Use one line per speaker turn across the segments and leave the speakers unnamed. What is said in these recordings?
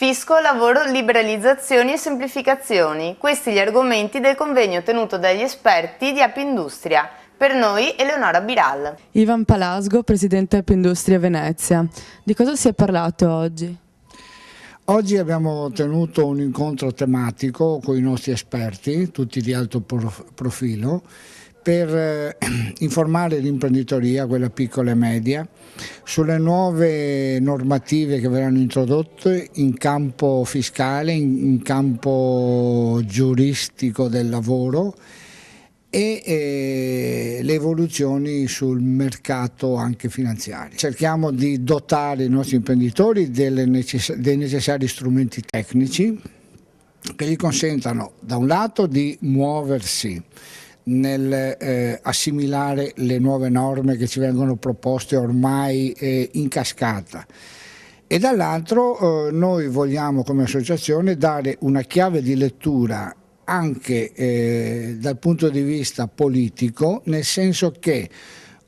Fisco, lavoro, liberalizzazioni e semplificazioni. Questi gli argomenti del convegno tenuto dagli esperti di Apindustria. Per noi Eleonora Biral.
Ivan Palasgo, presidente Apindustria Venezia. Di cosa si è parlato oggi?
Oggi abbiamo tenuto un incontro tematico con i nostri esperti, tutti di alto profilo, per informare l'imprenditoria, quella piccola e media, sulle nuove normative che verranno introdotte in campo fiscale, in campo giuristico del lavoro e le evoluzioni sul mercato anche finanziario. Cerchiamo di dotare i nostri imprenditori dei necessari strumenti tecnici che gli consentano da un lato di muoversi nel assimilare le nuove norme che ci vengono proposte ormai in cascata, e dall'altro noi vogliamo come associazione dare una chiave di lettura anche dal punto di vista politico, nel senso che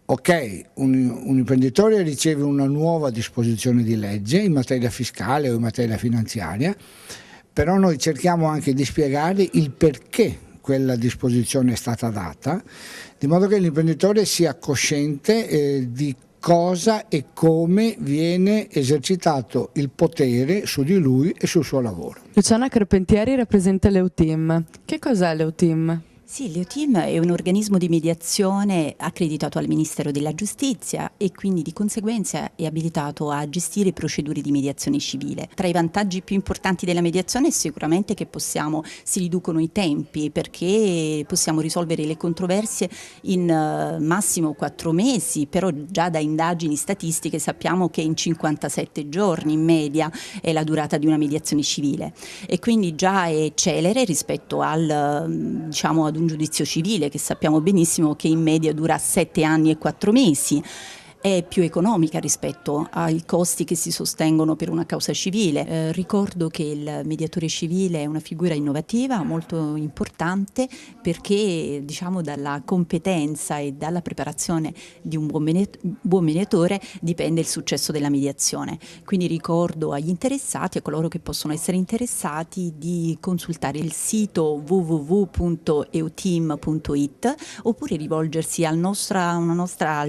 un imprenditore riceve una nuova disposizione di legge in materia fiscale o in materia finanziaria, però noi cerchiamo anche di spiegare il perché quella disposizione è stata data, di modo che l'imprenditore sia cosciente di cosa e come viene esercitato il potere su di lui e sul suo lavoro.
Luciana Carpentieri rappresenta l'EUTIM. Che cos'è l'EUTIM?
Sì, l'EUTIM è un organismo di mediazione accreditato al Ministero della Giustizia e quindi di conseguenza è abilitato a gestire procedure di mediazione civile. Tra i vantaggi più importanti della mediazione è sicuramente che si riducono i tempi, perché possiamo risolvere le controversie in massimo 4 mesi, però già da indagini statistiche sappiamo che in 57 giorni in media è la durata di una mediazione civile, e quindi già è celere rispetto ad un giudizio civile che sappiamo benissimo che in media dura 7 anni e 4 mesi. È più economica rispetto ai costi che si sostengono per una causa civile. Ricordo che il mediatore civile è una figura innovativa, molto importante, perché dalla competenza e dalla preparazione di un buon mediatore dipende il successo della mediazione. Quindi ricordo agli interessati, a coloro che possono essere interessati, di consultare il sito www.eutim.it oppure rivolgersi al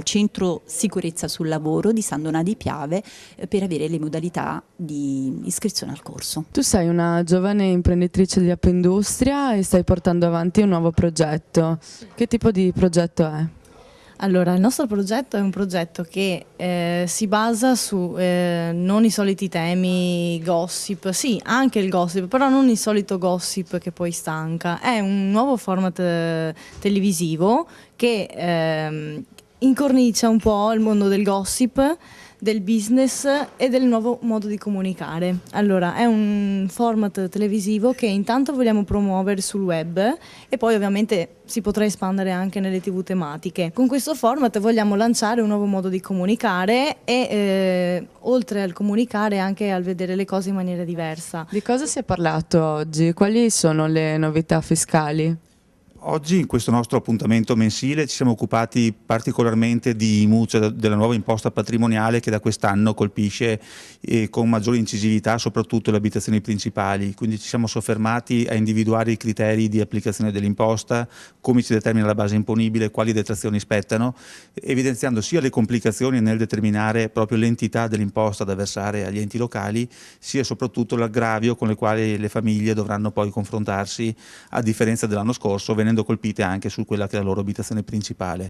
centro sicurezza sul lavoro di San Donà di Piave per avere le modalità di iscrizione al corso.
Tu sei una giovane imprenditrice di Apindustria e stai portando avanti un nuovo progetto. Che tipo di progetto è?
Allora, il nostro progetto è un progetto che si basa su non i soliti temi gossip, sì, anche il gossip, però non il solito gossip che poi stanca. È un nuovo format televisivo che incornicia un po' il mondo del gossip, del business e del nuovo modo di comunicare. Allora, è un format televisivo che intanto vogliamo promuovere sul web e poi ovviamente si potrà espandere anche nelle TV tematiche. Con questo format vogliamo lanciare un nuovo modo di comunicare e oltre al comunicare anche al vedere le cose in maniera diversa.
Di cosa si è parlato oggi? Quali sono le novità fiscali?
Oggi in questo nostro appuntamento mensile ci siamo occupati particolarmente di IMU, cioè della nuova imposta patrimoniale che da quest'anno colpisce con maggiore incisività soprattutto le abitazioni principali. Quindi ci siamo soffermati a individuare i criteri di applicazione dell'imposta, come si determina la base imponibile, quali detrazioni spettano, evidenziando sia le complicazioni nel determinare proprio l'entità dell'imposta da versare agli enti locali, sia soprattutto l'aggravio con le quali le famiglie dovranno poi confrontarsi, a differenza dell'anno scorso, venendo colpite anche su quella che è la loro abitazione principale.